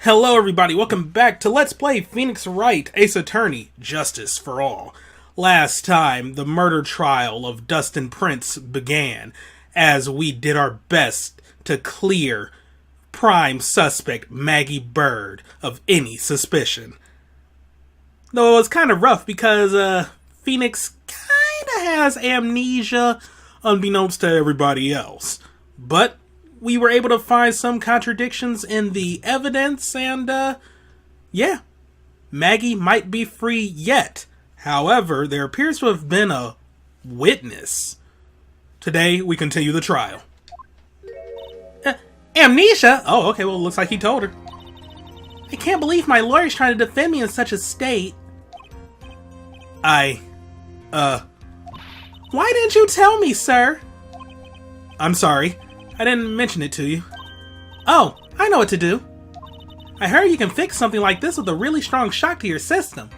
Hello everybody, welcome back to Let's Play Phoenix Wright, Ace Attorney, Justice for All. Last time, the murder trial of Dustin Prince began, as we did our best to clear prime suspect Maggie Bird of any suspicion. Though it was kind of rough because Phoenix kind of has amnesia, unbeknownst to everybody else. But we were able to find some contradictions in the evidence, and yeah, Maggie might be free yet. However, there appears to have been a witness. Today, we continue the trial. Amnesia? Oh, okay, well, it looks like he told her. I can't believe my lawyer's trying to defend me in such a state. Why didn't you tell me, sir? I'm sorry. I didn't mention it to you. Oh, I know what to do. I heard you can fix something like this with a really strong shock to your system.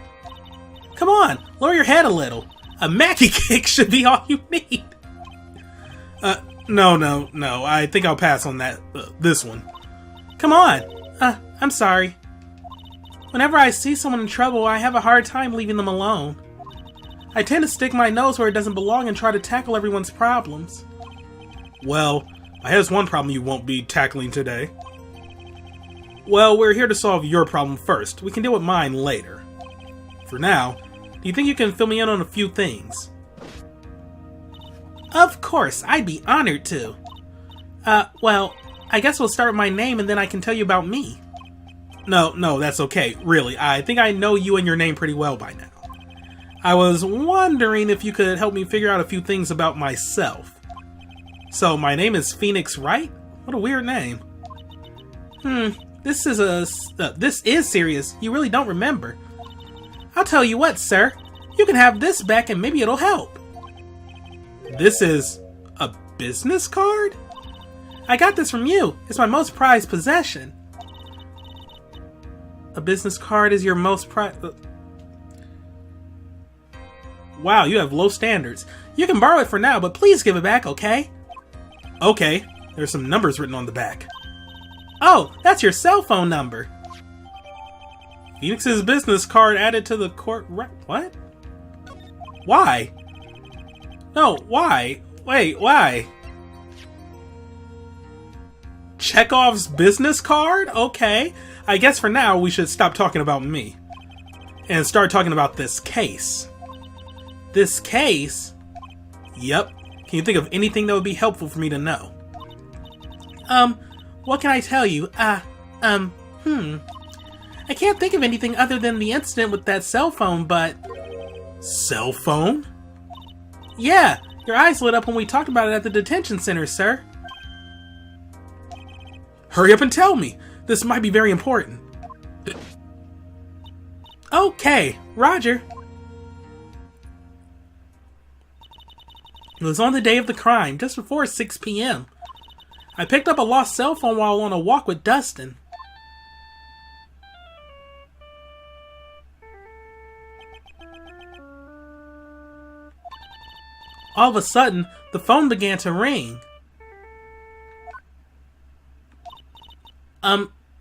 Come on, lower your head a little. A Mackie kick should be all you need. No. I think I'll pass on that, this one. Come on. I'm sorry. Whenever I see someone in trouble, I have a hard time leaving them alone. I tend to stick my nose where it doesn't belong and try to tackle everyone's problems. Well, here's one problem you won't be tackling today. Well, we're here to solve your problem first. We can deal with mine later. For now, do you think you can fill me in on a few things? Of course, I'd be honored to. Well, I guess we'll start with my name and then I can tell you about me. No, that's okay. Really, I think I know you and your name pretty well by now. I was wondering if you could help me figure out a few things about myself. So, my name is Phoenix Wright? What a weird name. This is serious. You really don't remember. I'll tell you what, sir. You can have this back and maybe it'll help. This is a business card? I got this from you. It's my most prized possession. A business card is your most prized... Wow, you have low standards. You can borrow it for now, but please give it back, okay? Okay, there's some numbers written on the back. Oh, that's your cell phone number. Phoenix's business card added to the court what? Why? No, why? Wait, why? Chekhov's business card? Okay, I guess for now we should stop talking about me and start talking about this case. This case? Yep. Can you think of anything that would be helpful for me to know? What can I tell you? I can't think of anything other than the incident with that cell phone, but... Cell phone? Yeah, your eyes lit up when we talked about it at the detention center, sir. Hurry up and tell me. This might be very important. Okay, Roger. It was on the day of the crime, just before 6 p.m. I picked up a lost cell phone while on a walk with Dustin. All of a sudden, the phone began to ring.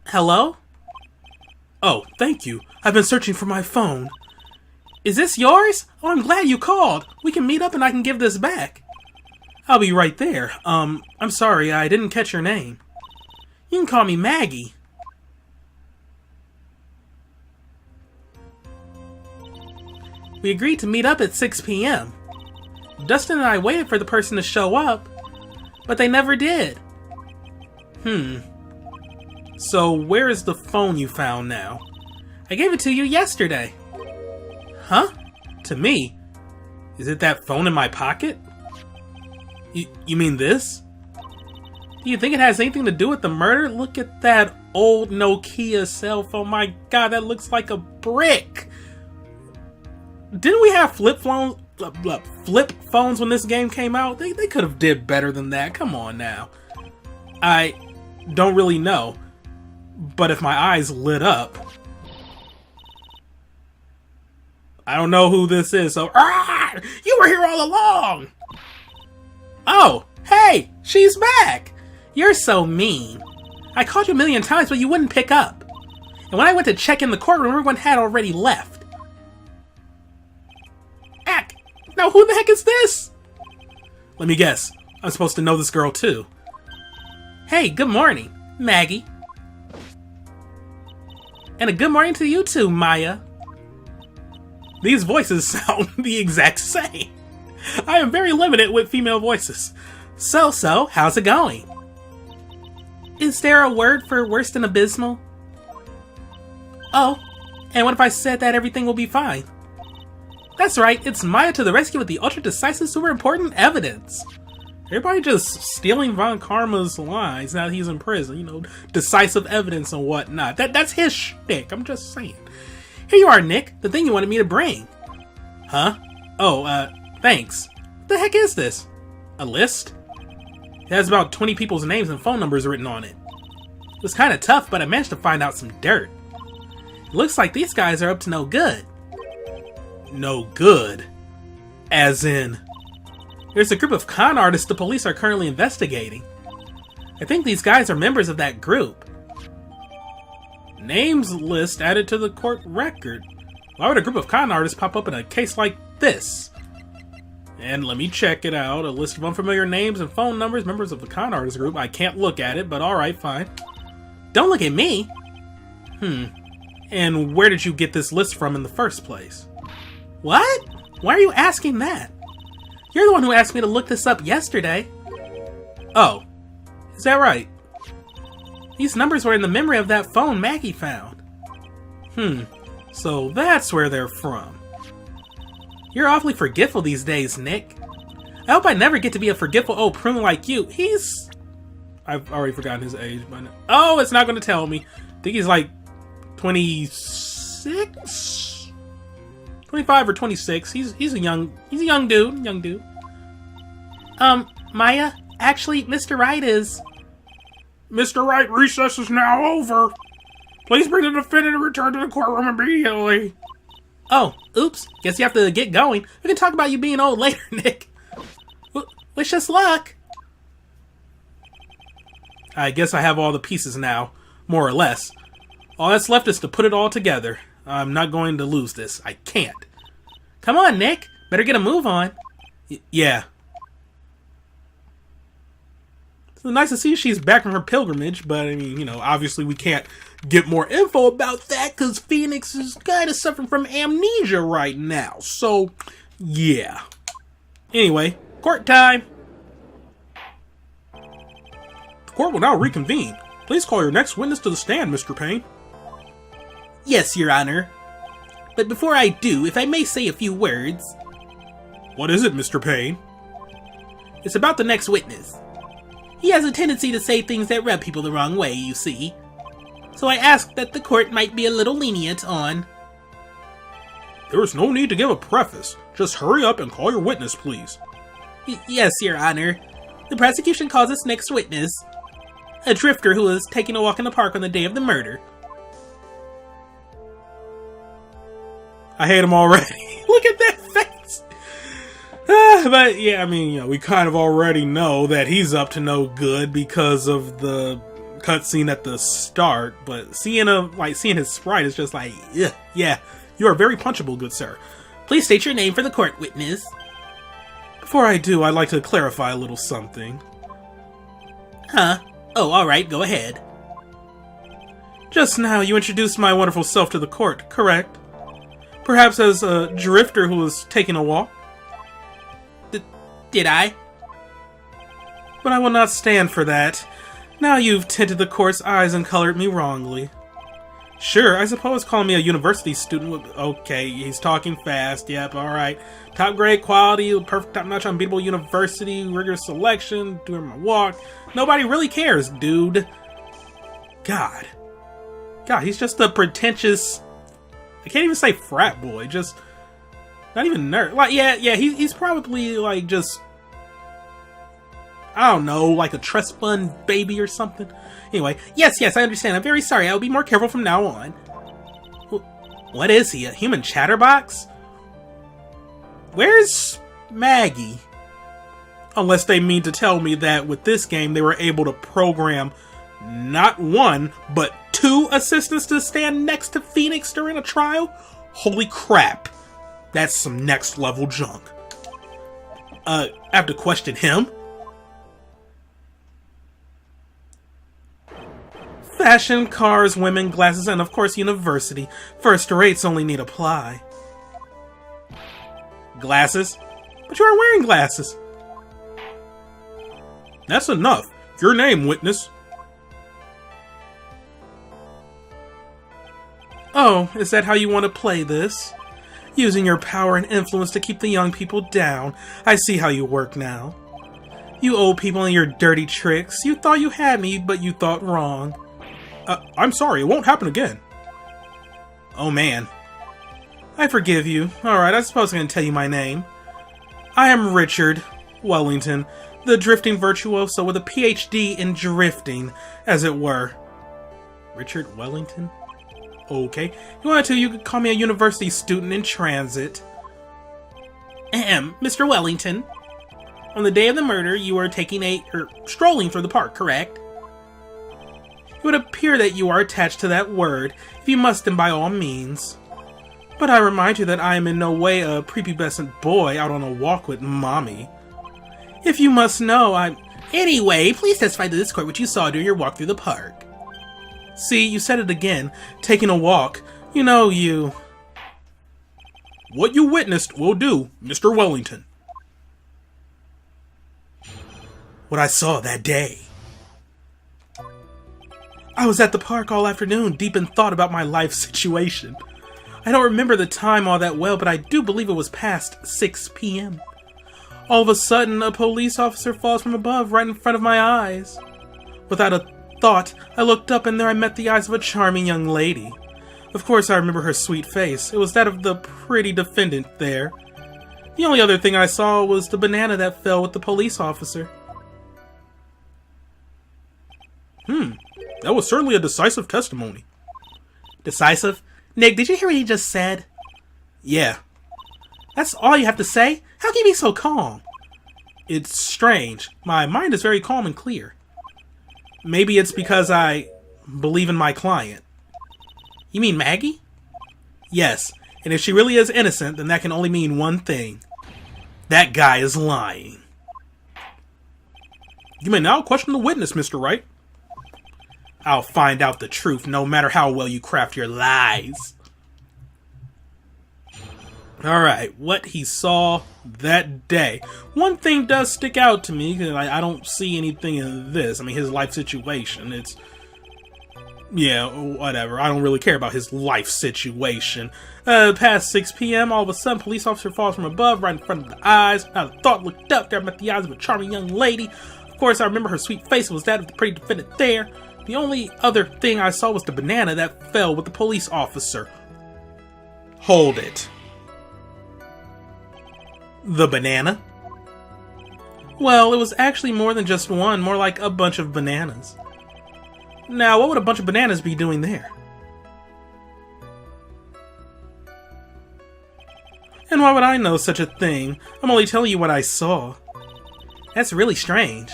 Hello? Oh, thank you. I've been searching for my phone. Is this yours? Oh, I'm glad you called. We can meet up and I can give this back. I'll be right there. I'm sorry, I didn't catch your name. You can call me Maggie. We agreed to meet up at 6 p.m. Dustin and I waited for the person to show up, but they never did. So where is the phone you found now? I gave it to you yesterday. Huh? To me? Is it that phone in my pocket? You mean this? Do you think it has anything to do with the murder? Look at that old Nokia cell phone. My god, that looks like a brick. Didn't we have flip phones when this game came out? They could have did better than that. Come on now. I don't really know. But if my eyes lit up... I don't know who this is, so... You were here all along! Oh, hey! She's back! You're so mean. I called you a million times, but you wouldn't pick up. And when I went to check in the courtroom, everyone had already left. Ack! Now who the heck is this? Let me guess. I'm supposed to know this girl too. Hey, good morning, Maggie. And a good morning to you too, Maya. These voices sound the exact same. I am very limited with female voices. So, how's it going? Is there a word for worse than abysmal? Oh, and what if I said that everything will be fine? That's right, it's Maya to the rescue with the ultra-decisive, super important evidence. Everybody just stealing Von Karma's lines now that he's in prison, you know, decisive evidence and whatnot. That's his shtick, I'm just saying. Here you are, Nick, the thing you wanted me to bring. Huh? Oh, thanks. What the heck is this? A list? It has about 20 people's names and phone numbers written on it. It was kind of tough, but I managed to find out some dirt. It looks like these guys are up to no good. No good? As in, there's a group of con artists the police are currently investigating. I think these guys are members of that group. Names list added to the court record. Why would a group of con artists pop up in a case like this? And let me check it out. A list of unfamiliar names and phone numbers, members of the con artist group. I can't look at it, but alright, fine. Don't look at me! And where did you get this list from in the first place? What? Why are you asking that? You're the one who asked me to look this up yesterday. Oh, is that right? These numbers were in the memory of that phone Maggie found. So that's where they're from. You're awfully forgetful these days, Nick. I hope I never get to be a forgetful old prune like you. I've already forgotten his age, but oh, it's not going to tell me. I think he's like 26? 25 or 26. He's a young dude. Maya, actually, Mr. Wright is... Mr. Wright, recess is now over. Please bring the defendant and return to the courtroom immediately. Oh, oops. Guess you have to get going. We can talk about you being old later, Nick. Wish us luck. I guess I have all the pieces now, more or less. All that's left is to put it all together. I'm not going to lose this. I can't. Come on, Nick. Better get a move on. Yeah. It's nice to see she's back from her pilgrimage, but I mean, you know, obviously we can't get more info about that because Phoenix is kind of suffering from amnesia right now. So, yeah. Anyway, court time. The court will now reconvene. Please call your next witness to the stand, Mr. Payne. Yes, Your Honor. But before I do, if I may say a few words... What is it, Mr. Payne? It's about the next witness. He has a tendency to say things that rub people the wrong way, you see. So I asked that the court might be a little lenient on... There is no need to give a preface. Just hurry up and call your witness, please. Yes, Your Honor. The prosecution calls its next witness a drifter who was taking a walk in the park on the day of the murder. I hate him already. Look at that face! But yeah, I mean, you know, we kind of already know that he's up to no good because of the cutscene at the start. But seeing his sprite is just like, yeah, you are very punchable, good sir. Please state your name for the court, witness. Before I do, I'd like to clarify a little something. Huh? Oh, alright, go ahead. Just now, you introduced my wonderful self to the court, correct? Perhaps as a drifter who was taking a walk? Did I? But I will not stand for that. Now you've tinted the court's eyes and colored me wrongly. Sure, I suppose calling me a university student would... Okay, he's talking fast, yep, alright. Top grade quality, perfect top-notch unbeatable university, rigorous selection, doing my walk. Nobody really cares, dude. God, he's just a pretentious... I can't even say frat boy, just... Not even nerd. Like, yeah, he's probably, like, just... I don't know, like a trust fund baby or something. Anyway, yes, I understand. I'm very sorry. I'll be more careful from now on. What is he, a human chatterbox? Where's Maggie? Unless they mean to tell me that with this game, they were able to program not one, but 2 assistants to stand next to Phoenix during a trial? Holy crap. That's some next level junk. I have to question him? Fashion, cars, women, glasses, and of course university. First rates only need apply. Glasses? But you aren't wearing glasses. That's enough. Your name, witness. Oh, is that how you want to play this? Using your power and influence to keep the young people down. I see how you work now. You old people and your dirty tricks. You thought you had me, but you thought wrong. I'm sorry, it won't happen again. Oh man. I forgive you. Alright, I suppose I'm going to tell you my name. I am Richard Wellington, the drifting virtuoso with a PhD in drifting, as it were. Richard Wellington? Okay. You wanted to, you could call me a university student in transit. Mr. Wellington. On the day of the murder, you were strolling through the park, correct? It would appear that you are attached to that word. If you must, then by all means. But I remind you that I am in no way a prepubescent boy out on a walk with mommy. If you must know, Anyway, please testify to this court what you saw during your walk through the park. See, you said it again. Taking a walk. You know you... What you witnessed will do, Mr. Wellington. What I saw that day. I was at the park all afternoon, deep in thought about my life situation. I don't remember the time all that well, but I do believe it was past 6 p.m. All of a sudden, a police officer falls from above right in front of my eyes. Without a thought, I looked up and there I met the eyes of a charming young lady. Of course, I remember her sweet face. It was that of the pretty defendant there. The only other thing I saw was the banana that fell with the police officer. That was certainly a decisive testimony. Decisive? Nick, did you hear what he just said? Yeah. That's all you have to say? How can you be so calm? It's strange. My mind is very calm and clear. Maybe it's because I believe in my client. You mean Maggie? Yes, and if she really is innocent, then that can only mean one thing. That guy is lying. You may now question the witness, Mr. Wright. I'll find out the truth, no matter how well you craft your lies. Alright, what he saw that day. One thing does stick out to me, because I don't see anything in this. I mean, his life situation, it's... Yeah, whatever. I don't really care about his life situation. Past 6 p.m., all of a sudden, police officer falls from above, right in front of the eyes. Now the thought looked up, there met the eyes of a charming young lady. Of course, I remember her sweet face was that of the pretty defendant there. The only other thing I saw was the banana that fell with the police officer. Hold it. The banana? Well, it was actually more than just one, more like a bunch of bananas. Now, what would a bunch of bananas be doing there? And why would I know such a thing? I'm only telling you what I saw. That's really strange.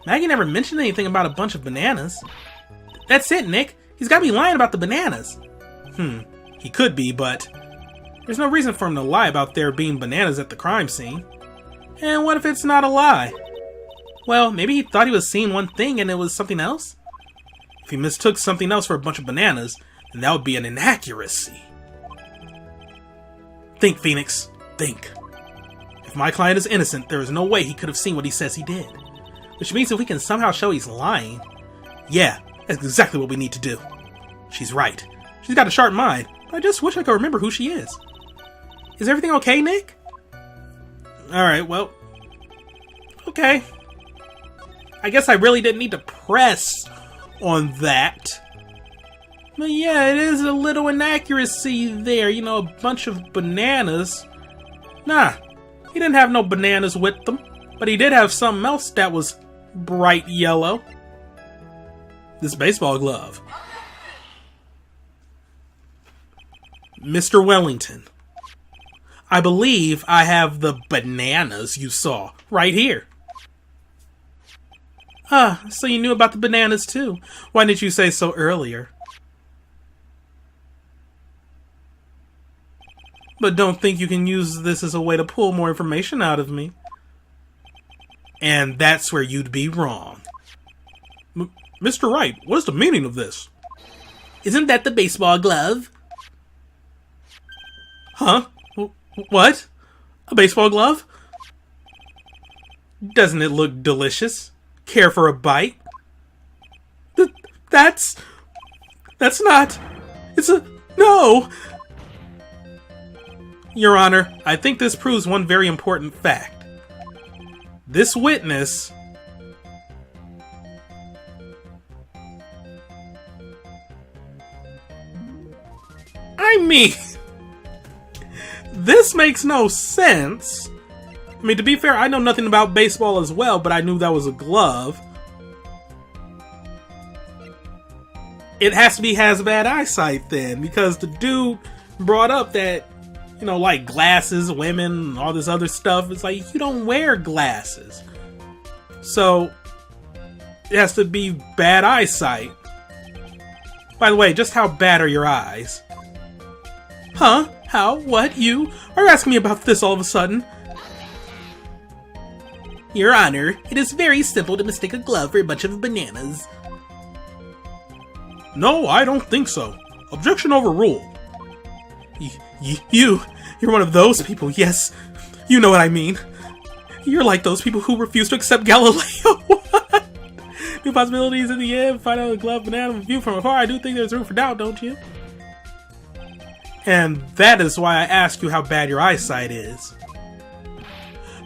Maggie never mentioned anything about a bunch of bananas. That's it, Nick. He's gotta be lying about the bananas. He could be, but there's no reason for him to lie about there being bananas at the crime scene. And what if it's not a lie? Well, maybe he thought he was seeing one thing and it was something else? If he mistook something else for a bunch of bananas, then that would be an inaccuracy. Think, Phoenix. Think. If my client is innocent, there is no way he could have seen what he says he did. Which means if we can somehow show he's lying, yeah, that's exactly what we need to do. She's right. She's got a sharp mind, but I just wish I could remember who she is. Is everything okay, Nick? Alright, well, okay. I guess I really didn't need to press on that. But yeah, it is a little inaccuracy there. You know, a bunch of bananas. Nah, he didn't have no bananas with them. But he did have something else that was bright yellow. This baseball glove. Mr. Wellington, I believe I have the bananas you saw right here. Ah, so you knew about the bananas too. Why didn't you say so earlier? But don't think you can use this as a way to pull more information out of me. And that's where you'd be wrong. Mr. Wright, what is the meaning of this? Isn't that the baseball glove? Huh? What? A baseball glove? Doesn't it look delicious? Care for a bite? That's not... It's a... No! Your Honor, I think this proves one very important fact. This witness... I mean... This makes no sense. I mean, to be fair, I know nothing about baseball as well, but I knew that was a glove. It has to be has bad eyesight then, because the dude brought up that, you know, like glasses, women, all this other stuff. It's like, you don't wear glasses. So, it has to be bad eyesight. By the way, just how bad are your eyes? Huh? How? What? You are asking me about this all of a sudden? Your Honor, it is very simple to mistake a glove for a bunch of bananas. No, I don't think so. Objection overruled. You're one of those people, yes. You know what I mean. You're like those people who refuse to accept Galileo. What? New possibilities in the end. Find out a glove banana view from afar. I do think there's room for doubt, don't you? And that is why I asked you how bad your eyesight is.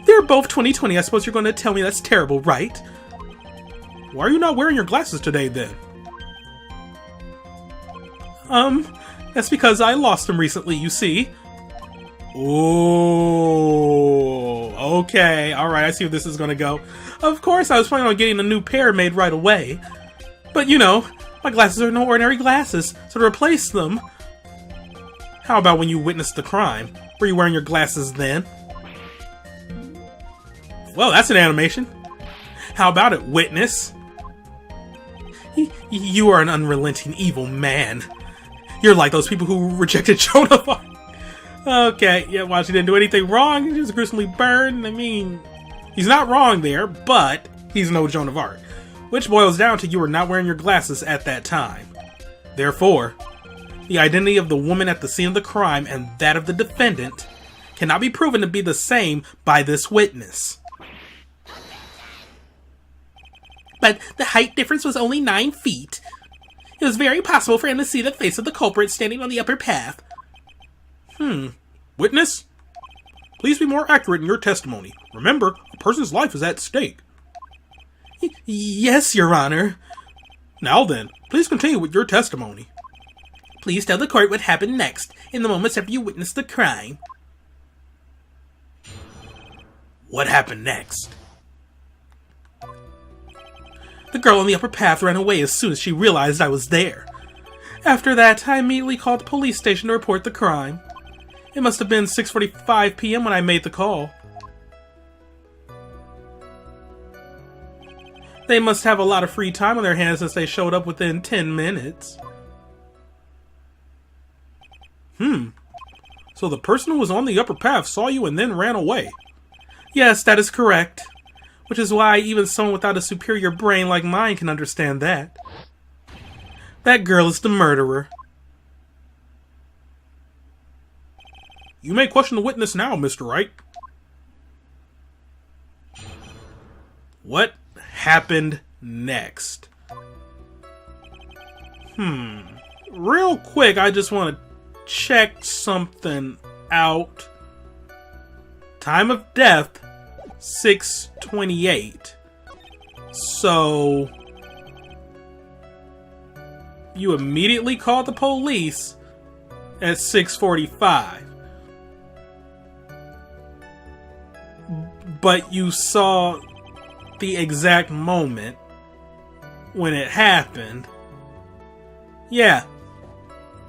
They're both 20/20. I suppose you're going to tell me that's terrible, right? Why are you not wearing your glasses today, then? That's because I lost them recently, you see. Oh, okay. Alright, I see where this is going to go. Of course, I was planning on getting a new pair made right away. But, you know, my glasses are no ordinary glasses, so to replace them... How about when you witnessed the crime? Were you wearing your glasses then? Well, that's an animation. How about it, witness? You are an unrelenting evil man. You're like those people who rejected Joan of Arc. Okay, yeah, well, she didn't do anything wrong. He was gruesomely burned. I mean, he's not wrong there, but he's no Joan of Arc. Which boils down to you were not wearing your glasses at that time. Therefore, the identity of the woman at the scene of the crime and that of the defendant cannot be proven to be the same by this witness. But the height difference was only 9 feet. It was very possible for him to see the face of the culprit standing on the upper path. Witness? Please be more accurate in your testimony. Remember, a person's life is at stake. Yes, Your Honor. Now then, please continue with your testimony. Please tell the court what happened next, in the moments after you witnessed the crime. What happened next? The girl on the upper path ran away as soon as she realized I was there. After that, I immediately called the police station to report the crime. It must have been 6:45 p.m. when I made the call. They must have a lot of free time on their hands since they showed up within 10 minutes. So the person who was on the upper path saw you and then ran away? Yes, that is correct. Which is why even someone without a superior brain like mine can understand that. That girl is the murderer. You may question the witness now, Mr. Wright. What happened next? Real quick, I just want to check something out. Time of death, 6:28. So, you immediately called the police at 6:45. But you saw the exact moment when it happened. Yeah.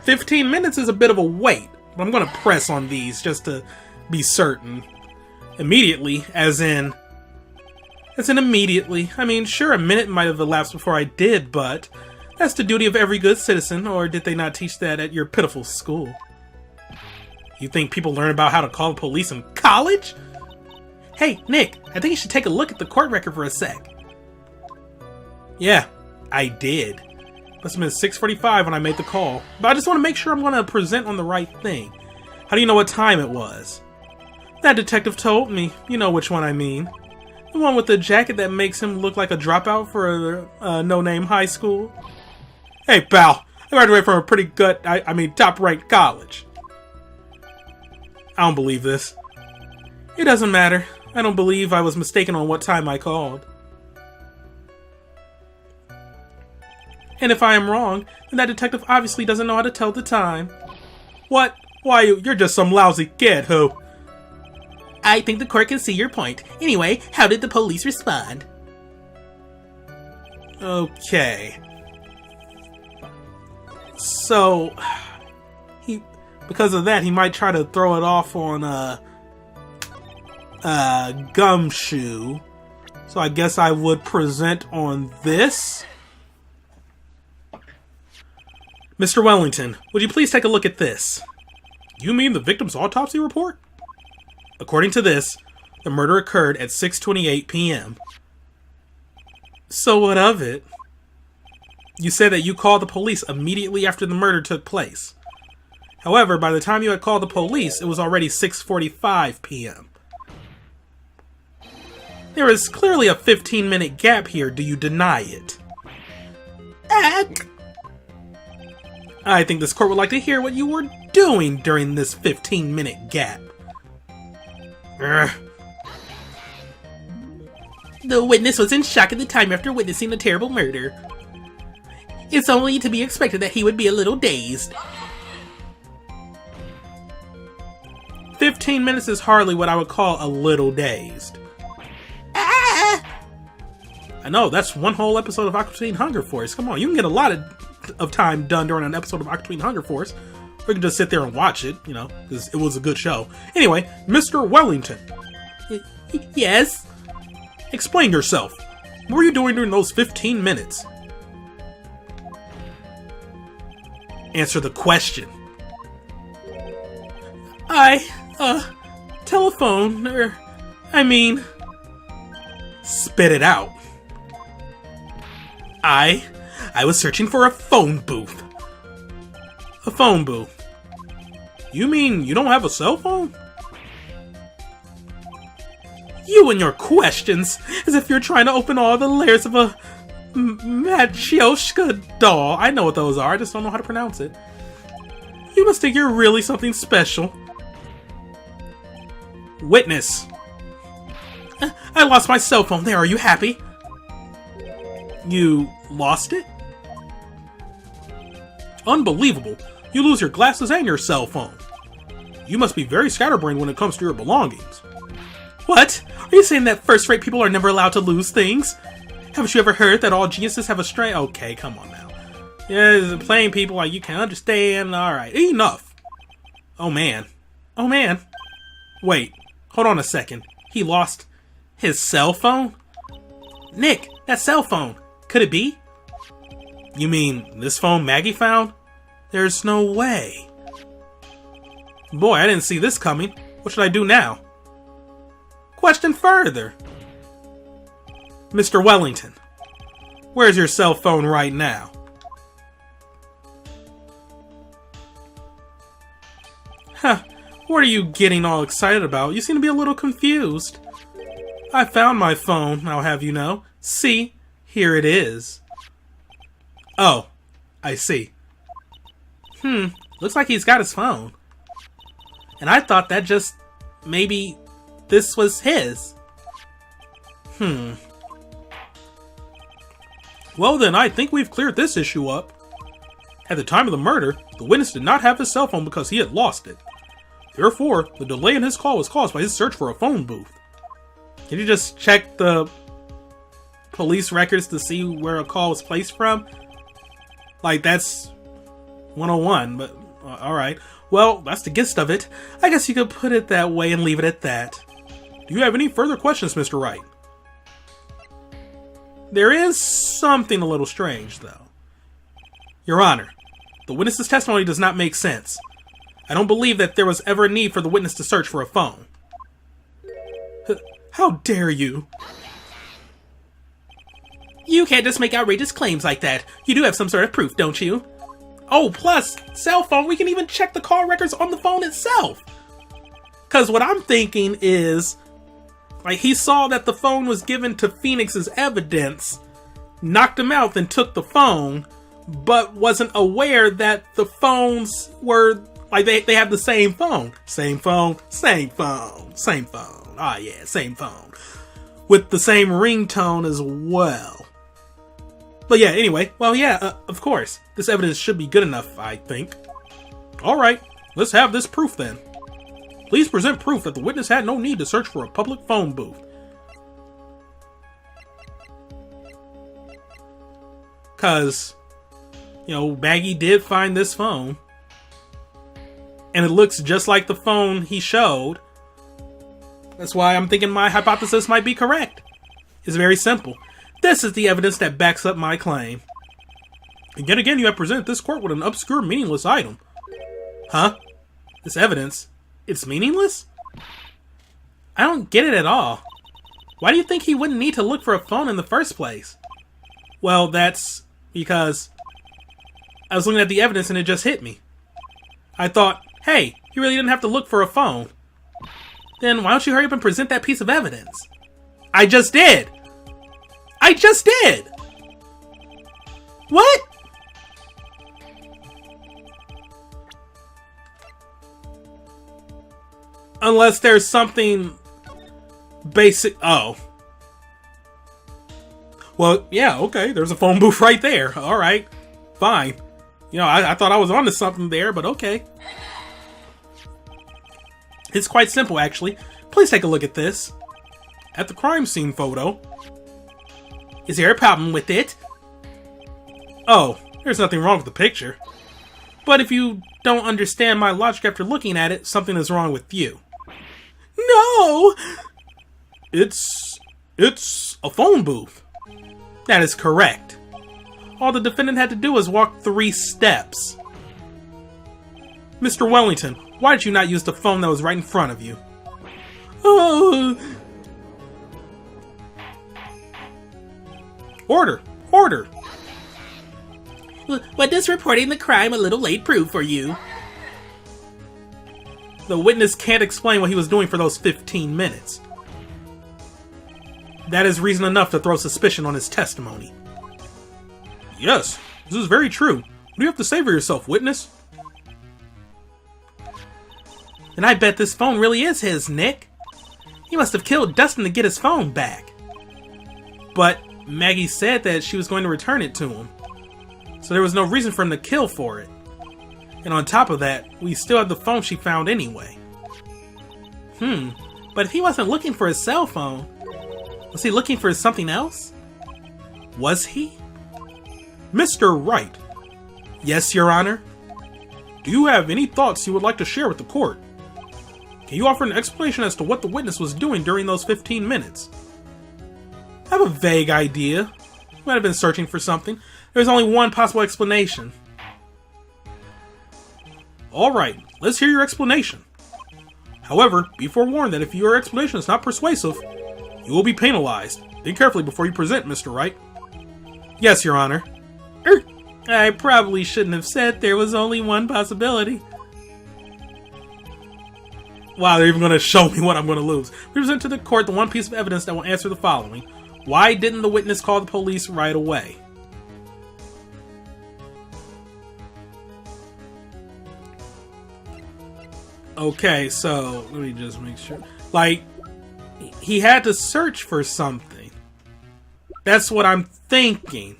15 minutes is a bit of a wait, but I'm going to press on these just to be certain. Immediately, as in immediately. I mean, sure, a minute might have elapsed before I did, but that's the duty of every good citizen, or did they not teach that at your pitiful school? You think people learn about how to call the police in college? Hey, Nick, I think you should take a look at the court record for a sec. Yeah, I did. Must have been 6:45 when I made the call, but I just want to make sure I'm going to present on the right thing. How do you know what time it was? That detective told me. You know which one I mean. The one with the jacket that makes him look like a dropout for a no-name high school. Hey, pal, I graduated from a pretty good, top-ranked college. I don't believe this. It doesn't matter. I don't believe I was mistaken on what time I called. And if I am wrong, then that detective obviously doesn't know how to tell the time. What? Why, you're just some lousy kid who... I think the court can see your point. Anyway, how did the police respond? Okay. So... because of that, he might try to throw it off on, Gumshoe. So I guess I would present on this. Mr. Wellington, would you please take a look at this? You mean the victim's autopsy report? According to this, the murder occurred at 6:28 p.m. So what of it? You said that you called the police immediately after the murder took place. However, by the time you had called the police, it was already 6:45 p.m. There is clearly a 15-minute gap here. Do you deny it? I think this court would like to hear what you were doing during this 15-minute gap. The witness was in shock at the time after witnessing the terrible murder. It's only to be expected that he would be a little dazed. 15 minutes is hardly what I would call a little dazed. I know, that's one whole episode of Aqua Hunger Force. Come on, you can get a lot of time done during an episode of Aqua Hunger Force. Or you can just sit there and watch it, you know, because it was a good show. Anyway, Mr. Wellington. Yes? Explain yourself. What were you doing during those 15 minutes? Answer the question. Telephone, Spit it out. I was searching for a phone booth. A phone booth? You mean you don't have a cell phone? You and your questions, as if you're trying to open all the layers of a Matryoshka doll. I know what those are, I just don't know how to pronounce it. You must think you're really something special. Witness. I lost my cell phone. There, are you happy? You lost it? Unbelievable. You lose your glasses and your cell phone. You must be very scatterbrained when it comes to your belongings. What? Are you saying that first-rate people are never allowed to lose things? Haven't you ever heard that all geniuses have a strain? Okay, come on now. Yeah, plain people like you can understand. Alright, enough. Oh man. Wait, hold on a second. He lost his cell phone? Nick, that cell phone. Could it be? You mean this phone Maggie found? There's no way. Boy, I didn't see this coming. What should I do now? Question further. Mr. Wellington, where's your cell phone right now? Huh, what are you getting all excited about? You seem to be a little confused. I found my phone, I'll have you know. See, here it is. Oh, I see. Looks like he's got his phone. And I thought that just maybe this was his. Well then, I think we've cleared this issue up. At the time of the murder, the witness did not have his cell phone because he had lost it. Therefore, the delay in his call was caused by his search for a phone booth. Can you just check the police records to see where a call was placed from? Like, that's 101, but alright. Well, that's the gist of it. I guess you could put it that way and leave it at that. Do you have any further questions, Mr. Wright? There is something a little strange, though. Your Honor, the witness's testimony does not make sense. I don't believe that there was ever a need for the witness to search for a phone. How dare you? You can't just make outrageous claims like that. You do have some sort of proof, don't you? Oh, plus, cell phone, we can even check the call records on the phone itself. Because what I'm thinking is, like, he saw that the phone was given to Phoenix as evidence, knocked him out, and took the phone, but wasn't aware that the phones were, like, they have the same phone. Same phone, same phone, same phone. Ah, yeah, same phone. With the same ringtone as well. But yeah, anyway, well, yeah, of course. This evidence should be good enough, I think. Alright, let's have this proof then. Please present proof that the witness had no need to search for a public phone booth. Cause, you know, Maggie did find this phone. And it looks just like the phone he showed. That's why I'm thinking my hypothesis might be correct. It's very simple. This is the evidence that backs up my claim. And yet again, you have presented this court with an obscure, meaningless item. Huh? This evidence? It's meaningless? I don't get it at all. Why do you think he wouldn't need to look for a phone in the first place? Well, that's because I was looking at the evidence and it just hit me. I thought, hey, he really didn't have to look for a phone. Then why don't you hurry up and present that piece of evidence? I just did! I just did! What? Unless there's something basic. Oh. Well, yeah, okay. There's a phone booth right there. Alright. Fine. You know, I thought I was onto something there, but okay. It's quite simple, actually. Please take a look at this. At the crime scene photo. Is there a problem with it? Oh, there's nothing wrong with the picture. But if you don't understand my logic after looking at it, something is wrong with you. No! It's a phone booth. That is correct. All the defendant had to do was walk 3 steps. Mr. Wellington, why did you not use the phone that was right in front of you? Oh. Order! Order! What does reporting the crime a little late prove for you? The witness can't explain what he was doing for those 15 minutes. That is reason enough to throw suspicion on his testimony. Yes, this is very true. What do you have to say for yourself, witness? And I bet this phone really is his, Nick. He must have killed Dustin to get his phone back. But Maggie said that she was going to return it to him. So there was no reason for him to kill for it. And on top of that, we still have the phone she found anyway. But if he wasn't looking for his cell phone, was he looking for something else? Was he? Mr. Wright. Yes, Your Honor? Do you have any thoughts you would like to share with the court? Can you offer an explanation as to what the witness was doing during those 15 minutes? I have a vague idea. He might have been searching for something. There's only one possible explanation. Alright, let's hear your explanation. However, be forewarned that if your explanation is not persuasive, you will be penalized. Think carefully before you present, Mr. Wright. Yes, Your Honor. I probably shouldn't have said there was only one possibility. Wow, they're even going to show me what I'm going to lose. We present to the court the one piece of evidence that will answer the following. Why didn't the witness call the police right away? Okay, so let me just make sure. Like, he had to search for something. That's what I'm thinking.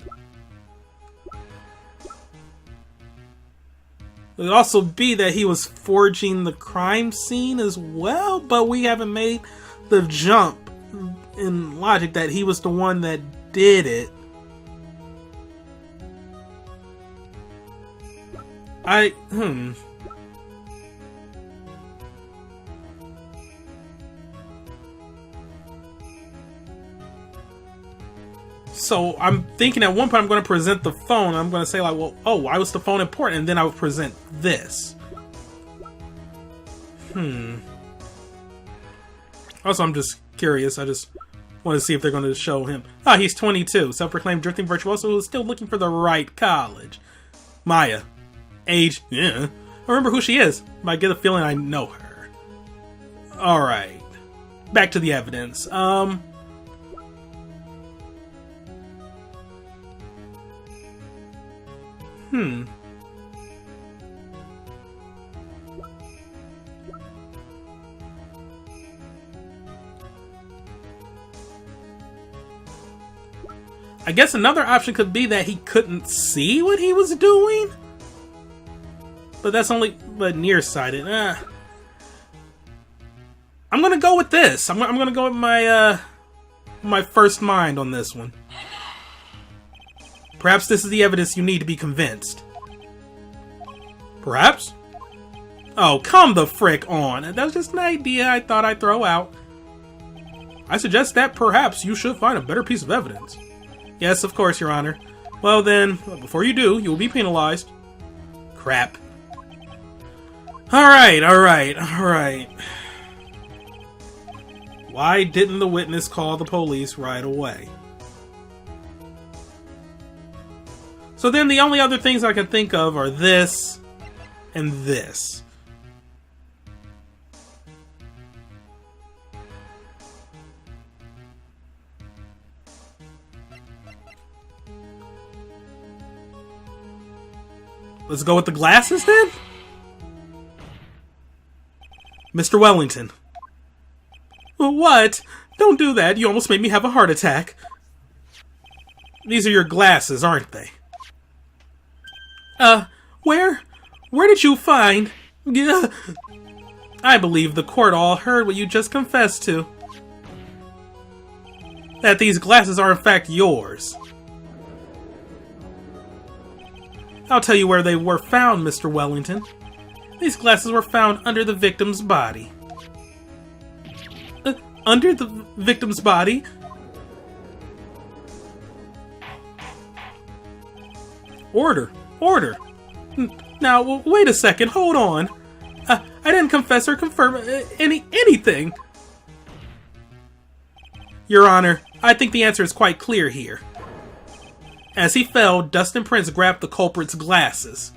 It could also be that he was forging the crime scene as well, but we haven't made the jump in logic that he was the one that did it. So I'm thinking at one point I'm going to present the phone. I'm going to say like, well, oh, why was the phone important? And then I would present this. Also, I'm just curious. I just want to see if they're going to show him. Ah, he's 22. Self-proclaimed drifting virtuoso who is still looking for the right college. Maya. Age. Yeah. I remember who she is. But I get a feeling I know her. Alright. Back to the evidence. I guess another option could be that he couldn't see what he was doing? But that's only nearsighted. I'm gonna go with this. I'm gonna go with my first mind on this one. Perhaps this is the evidence you need to be convinced. Perhaps? Oh, come the frick on. That was just an idea I thought I'd throw out. I suggest that perhaps you should find a better piece of evidence. Yes, of course, Your Honor. Well then, before you do, you will be penalized. Crap. Alright. Why didn't the witness call the police right away? So then the only other things I can think of are this and this. Let's go with the glasses then? Mr. Wellington. What? Don't do that. You almost made me have a heart attack. These are your glasses, aren't they? Where did you find? I believe the court all heard what you just confessed to. That these glasses are in fact yours. I'll tell you where they were found, Mr. Wellington. These glasses were found under the victim's body. Under the victim's body? Order. Now, wait a second, hold on. I didn't confess or confirm anything. Your Honor, I think the answer is quite clear here. As he fell, Dustin Prince grabbed the culprit's glasses.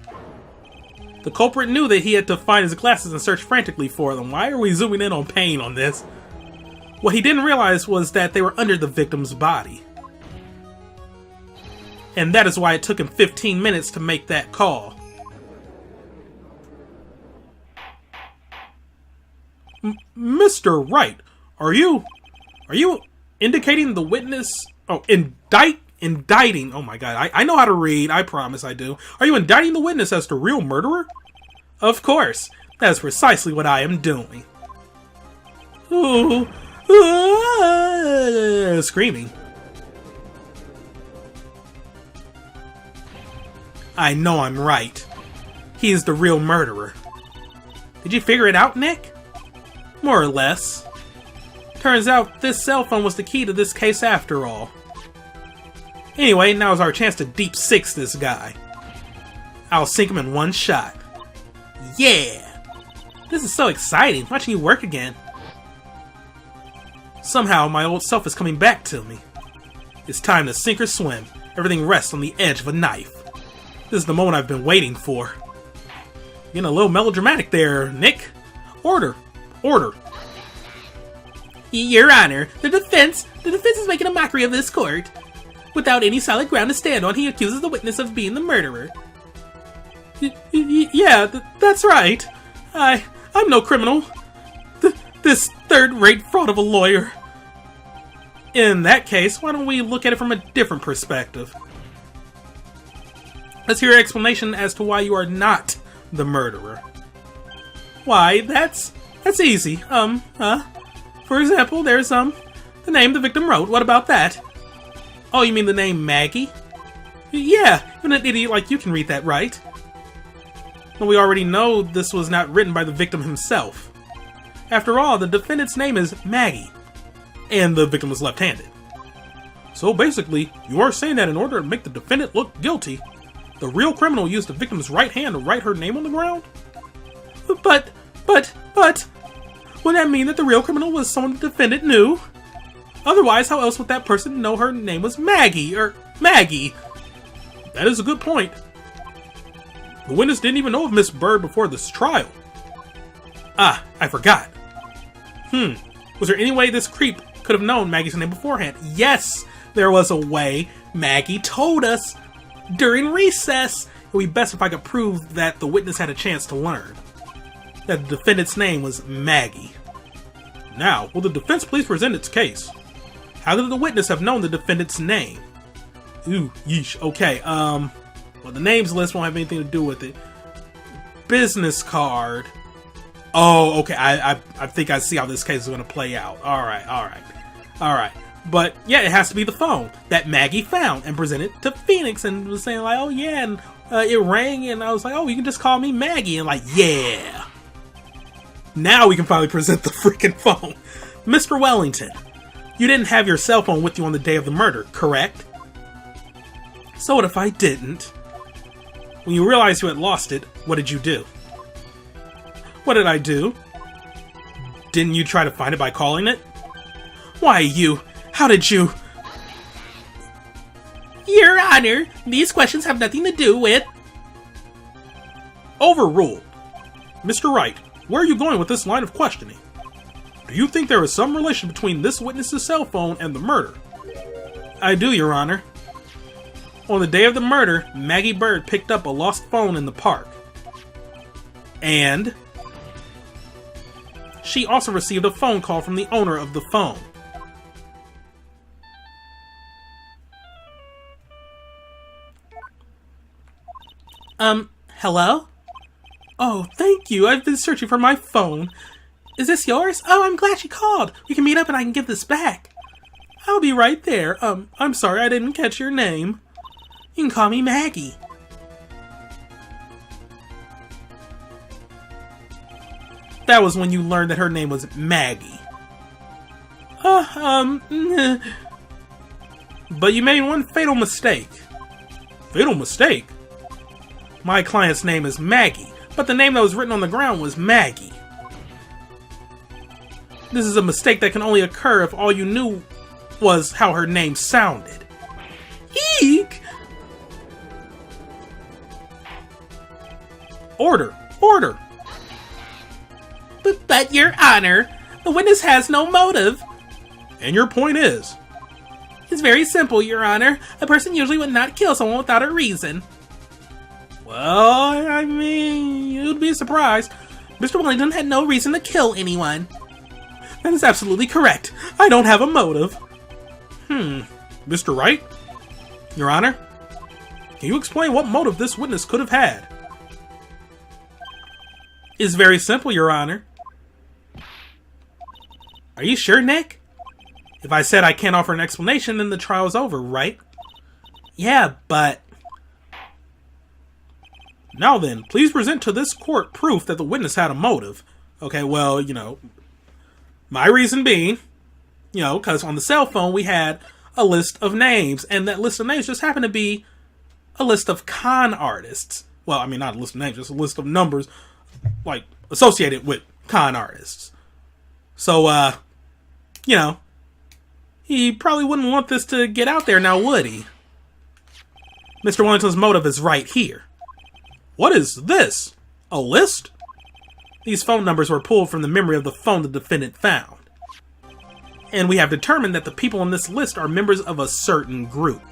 The culprit knew that he had to find his glasses and search frantically for them. Why are we zooming in on pain on this? What he didn't realize was that they were under the victim's body. And that is why it took him 15 minutes to make that call. Mr. Wright, are you indicating the witness? Oh, indicting. Oh my god, I know how to read, I promise I do. Are you indicting the witness as the real murderer? Of course, that's precisely what I am doing. Ooh, screaming. I know I'm right. He is the real murderer. Did you figure it out, Nick? More or less. Turns out this cell phone was the key to this case after all. Anyway, now is our chance to deep six this guy. I'll sink him in one shot. Yeah! This is so exciting, watching you work again. Somehow, my old self is coming back to me. It's time to sink or swim. Everything rests on the edge of a knife. This is the moment I've been waiting for. Getting a little melodramatic there, Nick. Order. Your Honor, the defense is making a mockery of this court. Without any solid ground to stand on, he accuses the witness of being the murderer. Yeah, that's right. I'm no criminal. This third-rate fraud of a lawyer. In that case, why don't we look at it from a different perspective? Let's hear your explanation as to why you are not the murderer. Why, that's easy. For example, there's, the name the victim wrote. What about that? Oh, you mean the name Maggie? Yeah, even an idiot like you can read that, right? Well, we already know this was not written by the victim himself. After all, the defendant's name is Maggie, and the victim was left-handed. So basically, you are saying that in order to make the defendant look guilty, the real criminal used the victim's right hand to write her name on the ground? But But, would that mean that the real criminal was someone the defendant knew? Otherwise, how else would that person know her name was Maggie, or Maggie? That is a good point. The witness didn't even know of Miss Bird before this trial. Ah, I forgot. Was there any way this creep could have known Maggie's name beforehand? Yes, there was a way. Maggie told us during recess. It would be best if I could prove that the witness had a chance to learn that the defendant's name was Maggie. Now, will the defense please present its case? How could the witness have known the defendant's name? Ooh, yeesh. Okay, well, the names list won't have anything to do with it. Business card. Oh, okay, I think I see how this case is going to play out. Alright. But, yeah, it has to be the phone that Maggie found and presented to Phoenix and was saying, like, oh, yeah, and it rang, and I was like, oh, you can just call me Maggie, and like, yeah. Now we can finally present the freaking phone. Mr. Wellington, you didn't have your cell phone with you on the day of the murder, correct? So what if I didn't? When you realized you had lost it, what did you do? What did I do? Didn't you try to find it by calling it? Why, how did you? Your Honor, these questions have nothing to do with... Overruled. Mr. Wright, where are you going with this line of questioning? Do you think there is some relation between this witness's cell phone and the murder? I do, Your Honor. On the day of the murder, Maggie Bird picked up a lost phone in the park. And she also received a phone call from the owner of the phone. Hello? Oh, thank you. I've been searching for my phone. Is this yours? Oh, I'm glad you called. We can meet up and I can give this back. I'll be right there. I'm sorry I didn't catch your name. You can call me Maggie. That was when you learned that her name was Maggie. But you made one fatal mistake. Fatal mistake? My client's name is Maggie, but the name that was written on the ground was Maggie. This is a mistake that can only occur if all you knew was how her name sounded. Eek! Order! Order! But, Your Honor, the witness has no motive. And your point is? It's very simple, Your Honor. A person usually would not kill someone without a reason. Well, I mean, you'd be surprised. Mr. Wellington had no reason to kill anyone. That is absolutely correct. I don't have a motive. Mr. Wright? Your Honor? Can you explain what motive this witness could have had? It's very simple, Your Honor. Are you sure, Nick? If I said I can't offer an explanation, then the trial's over, right? Yeah, but... Now then, please present to this court proof that the witness had a motive. Okay, well, my reason being, because on the cell phone we had a list of names, and that list of names just happened to be a list of con artists. Well, I mean, not a list of names, just a list of numbers, like, associated with con artists. So, he probably wouldn't want this to get out there now, would he? Mr. Wellington's motive is right here. What is this? A list? These phone numbers were pulled from the memory of the phone the defendant found. And we have determined that the people on this list are members of a certain group.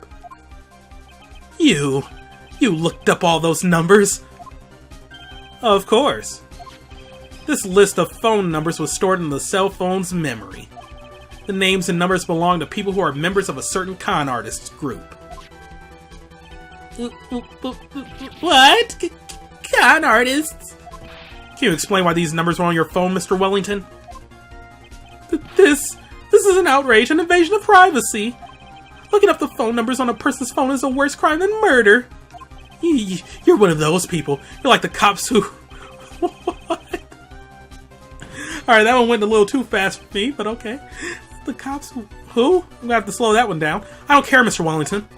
You looked up all those numbers? Of course. This list of phone numbers was stored in the cell phone's memory. The names and numbers belong to people who are members of a certain con artists group. What? Con artists? Can you explain why these numbers were on your phone, Mr. Wellington? This is an outrage, an invasion of privacy. Looking up the phone numbers on a person's phone is a worse crime than murder. You're one of those people. You're like the cops who... What? Alright, that one went a little too fast for me, but okay. The cops who? I'm gonna have to slow that one down. I don't care, Mr. Wellington.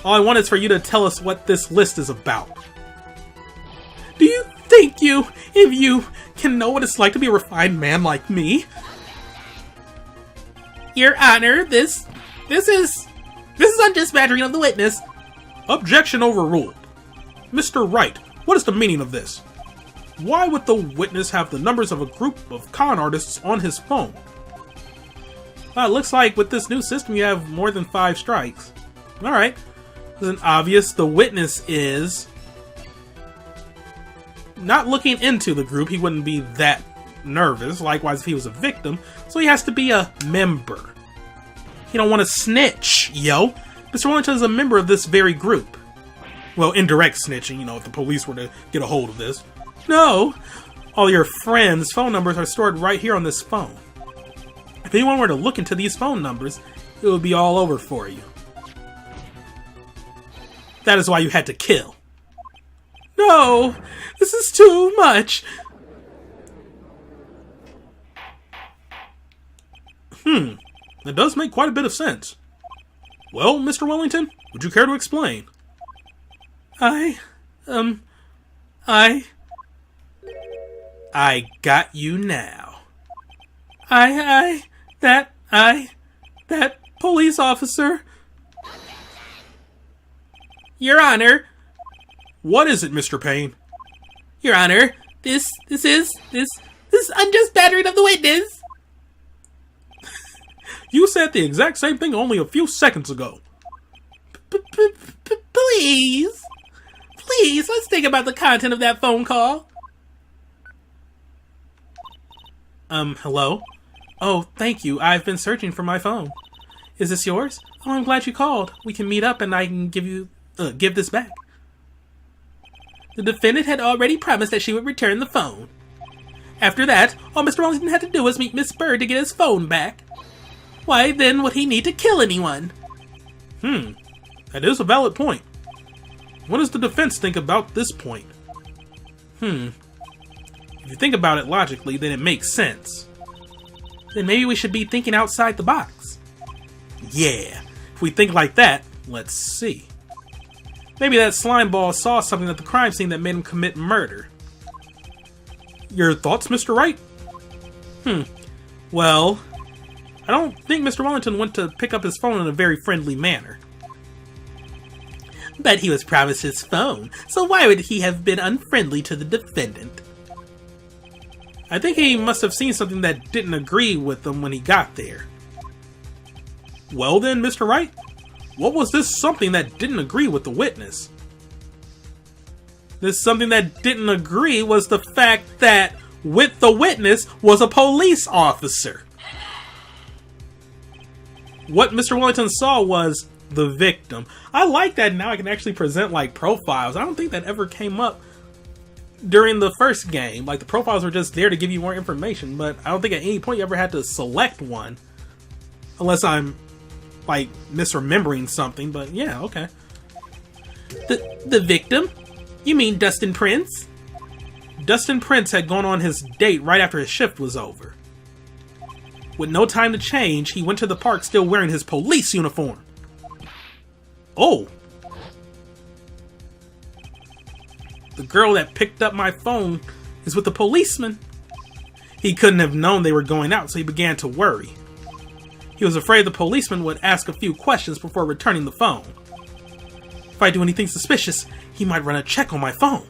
All I want is for you to tell us what this list is about. Do you think if you can know what it's like to be a refined man like me. Your Honor, this is unjust badgering of the witness. Objection overruled. Mr. Wright, what is the meaning of this? Why would the witness have the numbers of a group of con artists on his phone? It looks like with this new system you have more than 5 strikes. Alright. Then obvious the witness is not looking into the group. He wouldn't be that nervous. Likewise, if he was a victim. So he has to be a member. He don't want to snitch, yo. Mr. Wellington is a member of this very group. Well, indirect snitching, if the police were to get a hold of this. No! All your friends' phone numbers are stored right here on this phone. If anyone were to look into these phone numbers, it would be all over for you. That is why you had to kill. No! This is too much! That does make quite a bit of sense. Well, Mr. Wellington, would you care to explain? I got you now. That police officer. Your Honor. What is it, Mr. Payne? Your Honor, this is unjust battering of the witness. You said the exact same thing only a few seconds ago. Please, let's think about the content of that phone call. Hello? Oh, thank you. I've been searching for my phone. Is this yours? Oh, I'm glad you called. We can meet up and I can give this back. The defendant had already promised that she would return the phone. After that, all Mr. Wellington had to do was meet Miss Bird to get his phone back. Why then would he need to kill anyone? That is a valid point. What does the defense think about this point? If you think about it logically, then it makes sense. Then maybe we should be thinking outside the box. Yeah, if we think like that, let's see. Maybe that slime ball saw something at the crime scene that made him commit murder. Your thoughts, Mr. Wright? Well, I don't think Mr. Wellington went to pick up his phone in a very friendly manner. But he was promised his phone, so why would he have been unfriendly to the defendant? I think he must have seen something that didn't agree with him when he got there. Well then, Mr. Wright, what was this something that didn't agree with the witness? This something that didn't agree was the fact that with the witness was a police officer. What Mr. Wellington saw was the victim. I like that now I can actually present like profiles. I don't think that ever came up during the first game. Like the profiles were just there to give you more information, but I don't think at any point you ever had to select one. Unless I'm like misremembering something, but yeah, okay. The victim? You mean Dustin Prince? Dustin Prince had gone on his date right after his shift was over. With no time to change, he went to the park still wearing his police uniform. Oh! The girl that picked up my phone is with the policeman. He couldn't have known they were going out, so he began to worry. He was afraid the policeman would ask a few questions before returning the phone. If I do anything suspicious, he might run a check on my phone.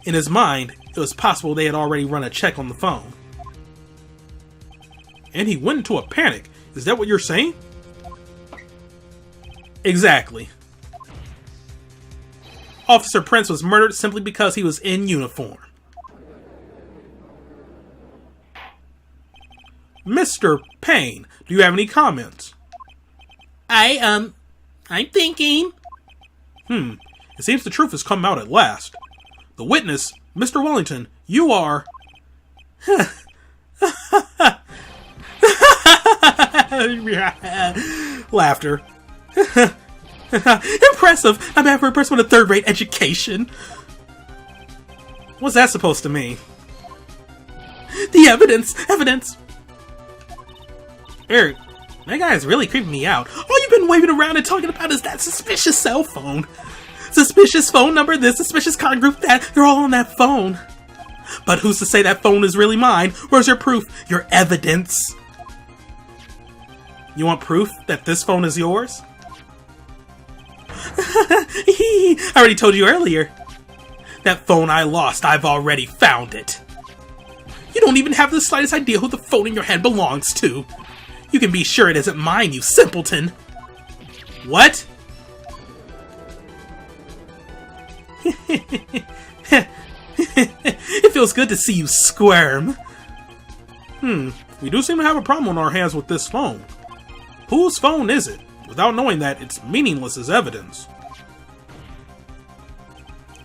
In his mind, it was possible they had already run a check on the phone. And he went into a panic. Is that what you're saying? Exactly. Officer Prince was murdered simply because he was in uniform. Mr. Payne, do you have any comments? I'm thinking. It seems the truth has come out at last. The witness, Mr. Wellington, you are... Laughter. Impressive! I'm after a person with a third-rate education. What's that supposed to mean? The evidence! Evidence! Eric, that guy is really creeping me out. All you've been waving around and talking about is that suspicious cell phone. Suspicious phone number this, suspicious con group that. They're all on that phone. But who's to say that phone is really mine? Where's your proof? Your evidence? You want proof that this phone is yours? I already told you earlier. That phone I lost, I've already found it. You don't even have the slightest idea who the phone in your hand belongs to. You can be sure it isn't mine, you simpleton. What? It feels good to see you squirm. We do seem to have a problem on our hands with this phone. Whose phone is it? Without knowing that, it's meaningless as evidence.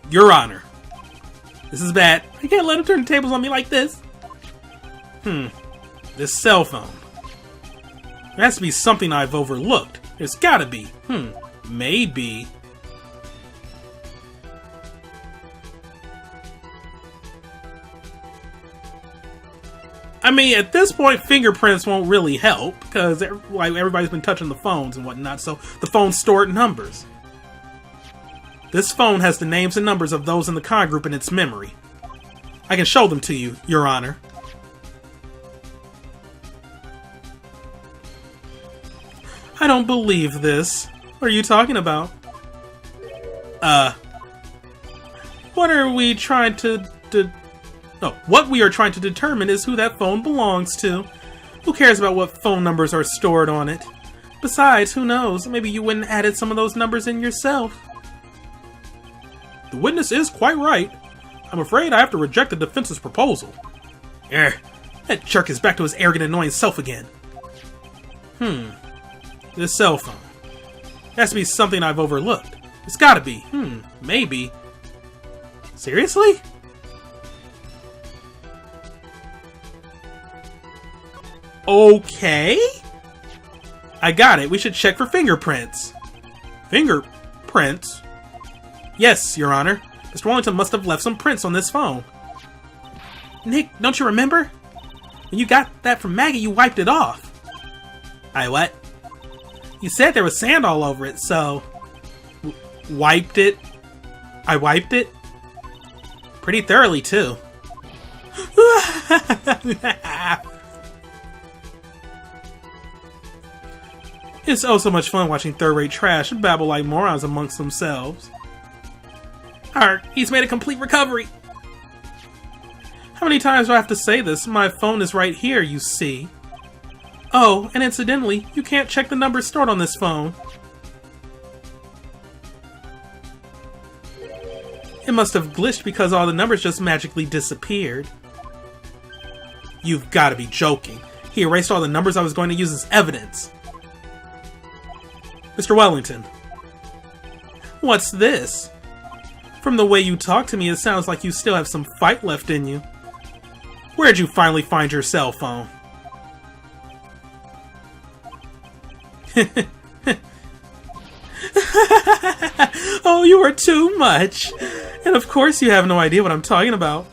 Your Honor. This is bad. I can't let him turn the tables on me like this. This cell phone. There has to be something I've overlooked. There's gotta be. Maybe. I mean, at this point, fingerprints won't really help, because everybody's been touching the phones and whatnot, so the phone's stored numbers. This phone has the names and numbers of those in the con group in its memory. I can show them to you, Your Honor. I don't believe this. What are you talking about? What are we trying to what we are trying to determine is who that phone belongs to. Who cares about what phone numbers are stored on it? Besides, who knows? Maybe you went and added some of those numbers in yourself. The witness is quite right. I'm afraid I have to reject the defense's proposal. That jerk is back to his arrogant, annoying self again. This cell phone. It has to be something I've overlooked. It's gotta be. Maybe. Seriously? Okay. I got it. We should check for fingerprints. Fingerprints? Yes, Your Honor. Mr. Wellington must have left some prints on this phone. Nick, don't you remember? When you got that from Maggie, you wiped it off. I what? You said there was sand all over it, so... Wiped it? I wiped it? Pretty thoroughly, too. It's oh so much fun watching third-rate trash babble like morons amongst themselves. He's made a complete recovery. How many times do I have to say this? My phone is right here, you see. Oh, and incidentally, you can't check the numbers stored on this phone. It must have glitched because all the numbers just magically disappeared. You've got to be joking. He erased all the numbers I was going to use as evidence. Mr. Wellington. What's this? From the way you talk to me, it sounds like you still have some fight left in you. Where'd you finally find your cell phone? Oh, you are too much. And of course you have no idea what I'm talking about.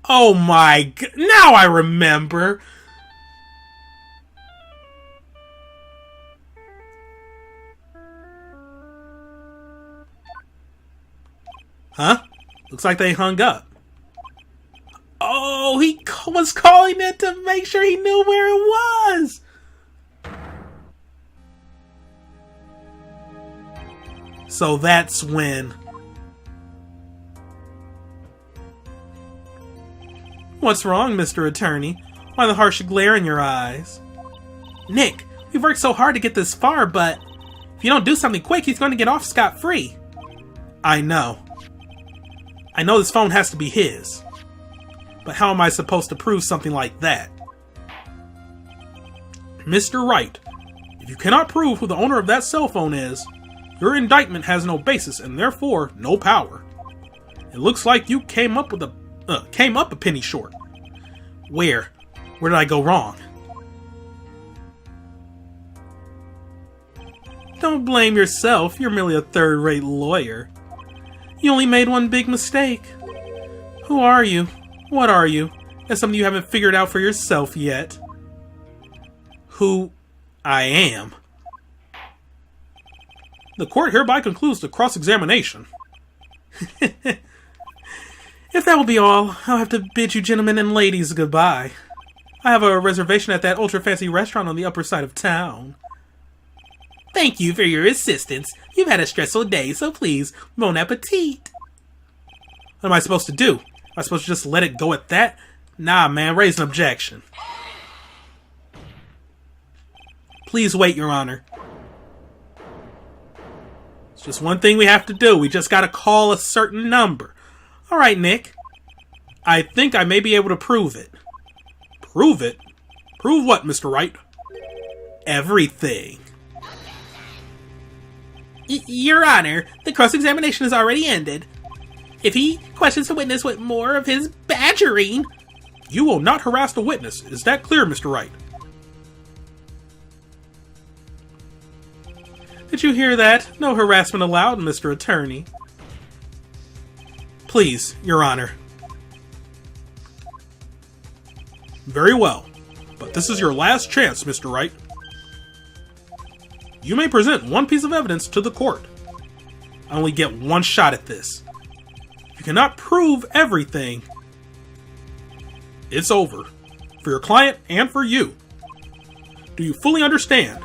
Oh my god, now I remember! Huh? Looks like they hung up. Oh, he was calling it to make sure he knew where it was! So that's when... What's wrong, Mr. Attorney? Why the harsh glare in your eyes? Nick, we've worked so hard to get this far, but if you don't do something quick, he's going to get off scot-free. I know. I know this phone has to be his. But how am I supposed to prove something like that? Mr. Wright, if you cannot prove who the owner of that cell phone is, your indictment has no basis and therefore no power. It looks like you came up a penny short. Where? Where did I go wrong? Don't blame yourself, you're merely a third-rate lawyer. You only made one big mistake. Who are you? What are you? That's something you haven't figured out for yourself yet. Who I am. The court hereby concludes the cross-examination. If that will be all, I'll have to bid you gentlemen and ladies goodbye. I have a reservation at that ultra-fancy restaurant on the upper side of town. Thank you for your assistance. You've had a stressful day, so please, bon appetit. What am I supposed to do? Am I supposed to just let it go at that? Nah, man, raise an objection. Please wait, Your Honor. It's just one thing we have to do. We just gotta call a certain number. Alright, Nick. I think I may be able to prove it. Prove it? Prove what, Mr. Wright? Everything. Your Honor, the cross-examination has already ended. If he questions the witness with more of his badgering... You will not harass the witness. Is that clear, Mr. Wright? Did you hear that? No harassment allowed, Mr. Attorney. Please, Your Honor. Very well. But this is your last chance, Mr. Wright. You may present one piece of evidence to the court. I only get one shot at this. If you cannot prove everything, it's over. For your client and for you. Do you fully understand?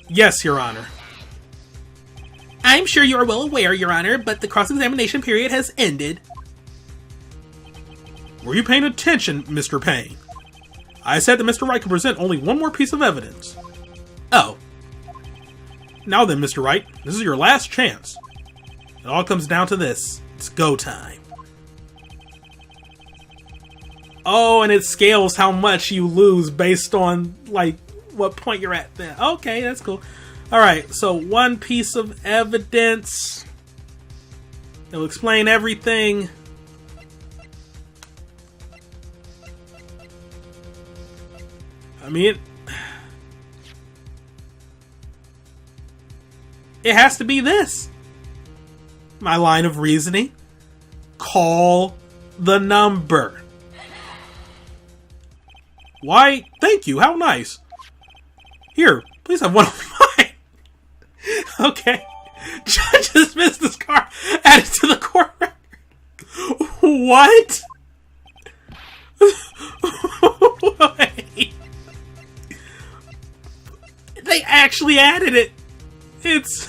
Yes, Your Honor. I'm sure you are well aware, Your Honor, but the cross-examination period has ended. Were you paying attention, Mr. Payne? I said that Mr. Wright could present only one more piece of evidence. Oh. Now then, Mr. Wright, this is your last chance. It all comes down to this. It's go time. Oh, and it scales how much you lose based on, like, what point you're at then. Okay, that's cool. Alright, so one piece of evidence. It'll explain everything. I mean, it has to be this. My line of reasoning. Call the number. Why, thank you, how nice. Here, please have one of mine. Okay. Judge's business card added to the court record. What? Wait. They actually added it. It's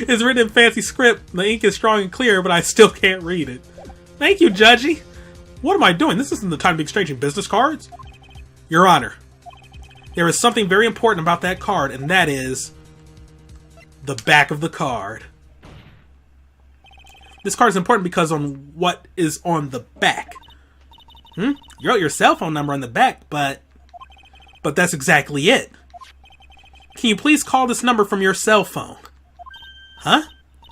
written in fancy script. The ink is strong and clear, but I still can't read it. Thank you, Judgy. What am I doing? This isn't the time to be exchanging business cards. Your Honor, there is something very important about that card, and that is the back of the card. This card is important because on what is on the back. You wrote your cell phone number on the back, but that's exactly it. Can you please call this number from your cell phone? Huh?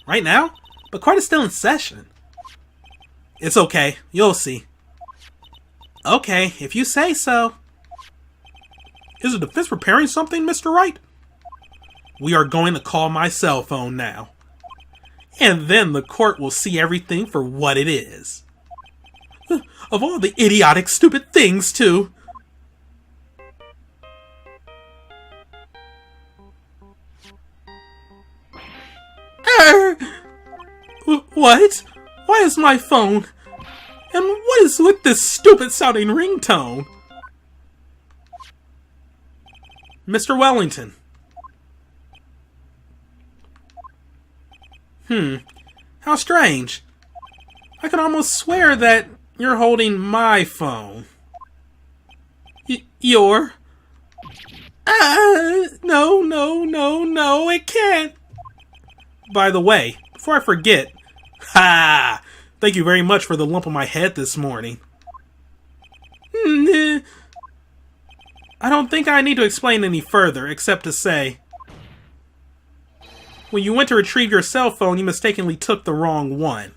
Right now? But court is still in session. It's okay. You'll see. Okay, if you say so. Is the defense preparing something, Mr. Wright? We are going to call my cell phone now. And then the court will see everything for what it is. Of all the idiotic, stupid things, too. What? Why is my phone? And what is with this stupid sounding ringtone? Mr. Wellington. How strange. I can almost swear that you're holding my phone. Your? No, it can't. By the way, before I forget, thank you very much for the lump on my head this morning. I don't think I need to explain any further, except to say, when you went to retrieve your cell phone, you mistakenly took the wrong one.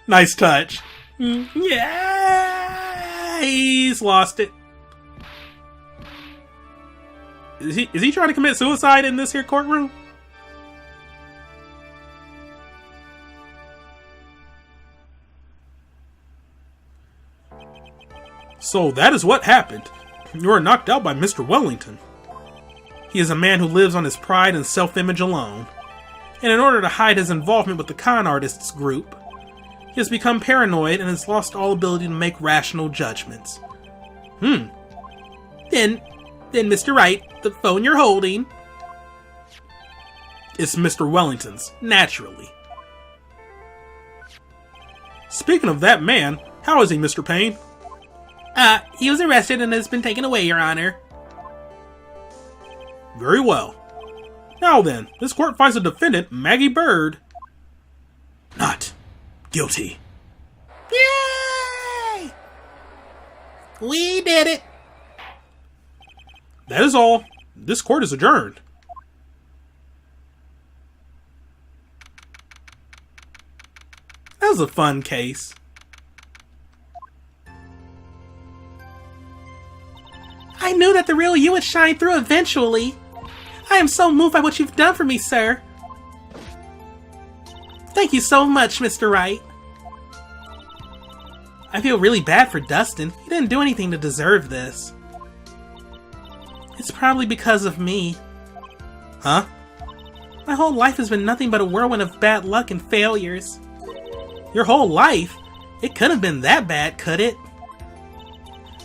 Nice touch. Yeah, he's lost it. Is he trying to commit suicide in this here courtroom? So that is what happened. You were knocked out by Mr. Wellington. He is a man who lives on his pride and self-image alone, and in order to hide his involvement with the con artists group, he has become paranoid and has lost all ability to make rational judgments. Then, Mr. Wright, the phone you're holding... It's Mr. Wellington's, naturally. Speaking of that man, how is he, Mr. Payne? He was arrested and has been taken away, Your Honor. Very well. Now then, this court finds the defendant, Maggie Bird, not guilty. Yay! We did it! That is all. This court is adjourned. That was a fun case. I knew that the real you would shine through eventually. I am so moved by what you've done for me, sir. Thank you so much, Mr. Wright. I feel really bad for Dustin. He didn't do anything to deserve this. It's probably because of me. Huh? My whole life has been nothing but a whirlwind of bad luck and failures. Your whole life? It couldn't have been that bad, could it?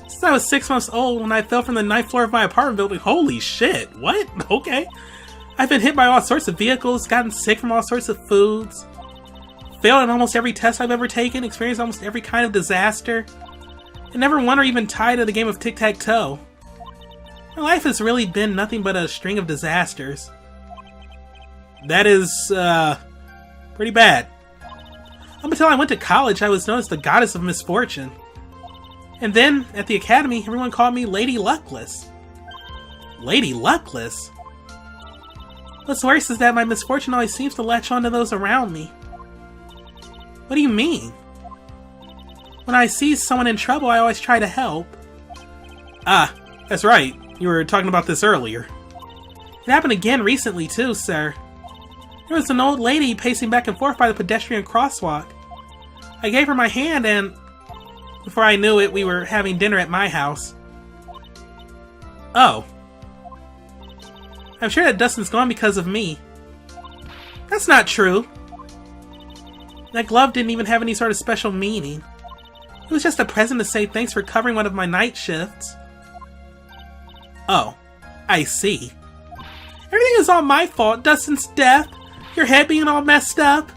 Since I was 6 months old when I fell from the 9th floor of my apartment building. Holy shit, what? Okay. I've been hit by all sorts of vehicles, gotten sick from all sorts of foods, failed in almost every test I've ever taken, experienced almost every kind of disaster, and never won or even tied at the game of tic-tac-toe. My life has really been nothing but a string of disasters. That is, pretty bad. Up until I went to college, I was known as the Goddess of Misfortune. And then, at the academy, everyone called me Lady Luckless. Lady Luckless? What's worse is that my misfortune always seems to latch on to those around me. What do you mean? When I see someone in trouble, I always try to help. Ah, that's right. You were talking about this earlier. It happened again recently, too, sir. There was an old lady pacing back and forth by the pedestrian crosswalk. I gave her my hand and... before I knew it, we were having dinner at my house. Oh. I'm sure that Dustin's gone because of me. That's not true. That glove didn't even have any sort of special meaning. It was just a present to say thanks for covering one of my night shifts. Oh, I see. Everything is all my fault. Dustin's death, your head being all messed up.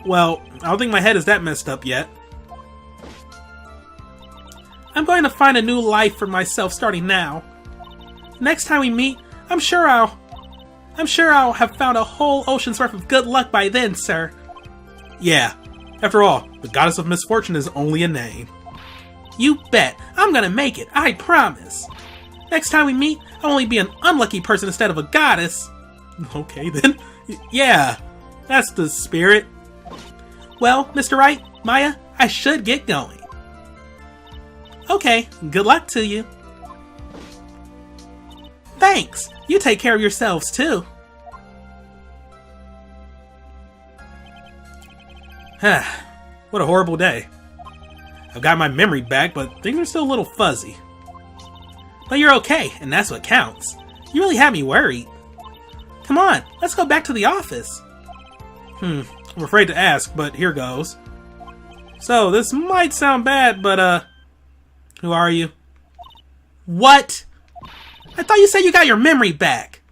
Well, I don't think my head is that messed up yet. I'm going to find a new life for myself starting now. Next time we meet, I'm sure I'll have found a whole ocean's worth of good luck by then, sir. Yeah. After all, the Goddess of Misfortune is only a name. You bet. I'm gonna make it. I promise. Next time we meet, I'll only be an unlucky person instead of a goddess. Okay, then. Yeah. That's the spirit. Well, Mr. Wright, Maya, I should get going. Okay, good luck to you. Thanks. You take care of yourselves, too. What a horrible day. I've got my memory back, but things are still a little fuzzy. But you're okay, and that's what counts. You really had me worried. Come on, let's go back to the office. I'm afraid to ask, but here goes. So, this might sound bad, but, who are you? What? I thought you said you got your memory back.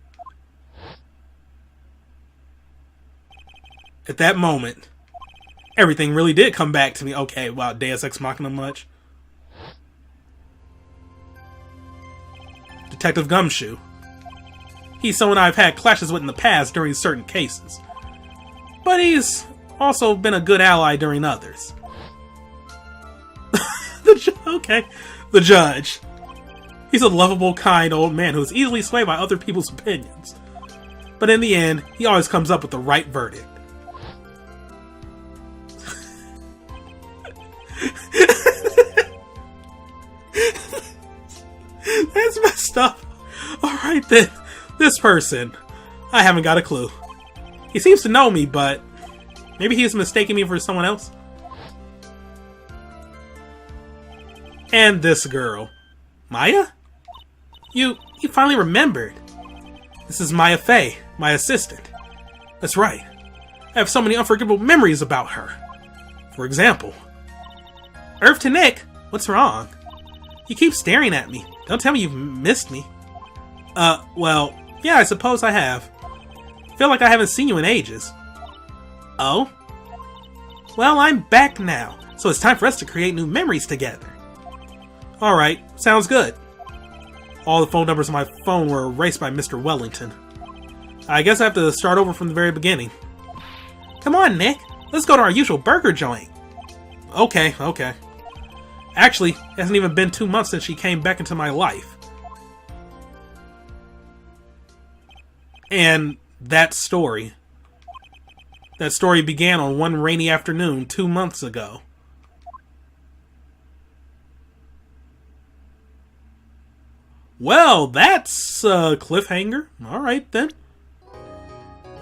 At that moment, everything really did come back to me. Okay, wow, Deus Ex Machina much. Detective Gumshoe. He's someone I've had clashes with in the past during certain cases. But he's also been a good ally during others. Okay, the judge. He's a lovable, kind old man who is easily swayed by other people's opinions. But in the end, he always comes up with the right verdict. That's messed up. Alright then, this person. I haven't got a clue. He seems to know me, but maybe he's mistaken me for someone else. And this girl. Maya? You finally remembered. This is Maya Fey, my assistant. That's right. I have so many unforgettable memories about her. For example, Irv to Nick, what's wrong? You keep staring at me. Don't tell me you've missed me. Well, yeah, I suppose I have. Feel like I haven't seen you in ages. Oh? Well, I'm back now, so it's time for us to create new memories together. Alright, sounds good. All the phone numbers on my phone were erased by Mr. Wellington. I guess I have to start over from the very beginning. Come on, Nick. Let's go to our usual burger joint. Okay. Actually, it hasn't even been 2 months since she came back into my life. And that story began on one rainy afternoon 2 months ago. Well, that's a cliffhanger. Alright then.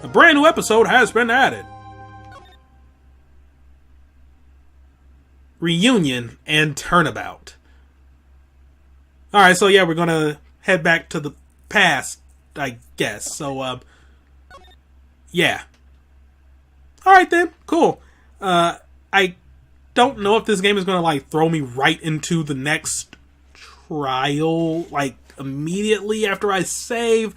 A brand new episode has been added. Reunion and Turnabout. Alright, so yeah, we're gonna head back to the past, I guess. So, yeah. Alright then, cool. I don't know if this game is gonna, like, throw me right into the next trial, like, immediately after I save.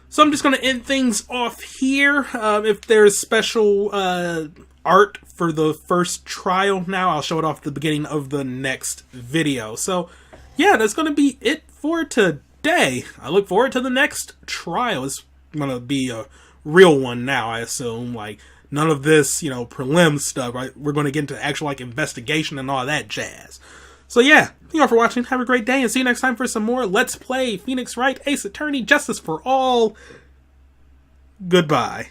So I'm just gonna end things off here. If there's special, art for the first trial now, I'll show it off at the beginning of the next video. So, yeah, that's going to be it for today. I look forward to the next trial. It's going to be a real one now, I assume. Like, none of this, prelim stuff, right? We're going to get into actual, like, investigation and all that jazz. So, yeah, thank you all for watching. Have a great day, and see you next time for some more Let's Play Phoenix Wright, Ace Attorney, Justice for All. Goodbye.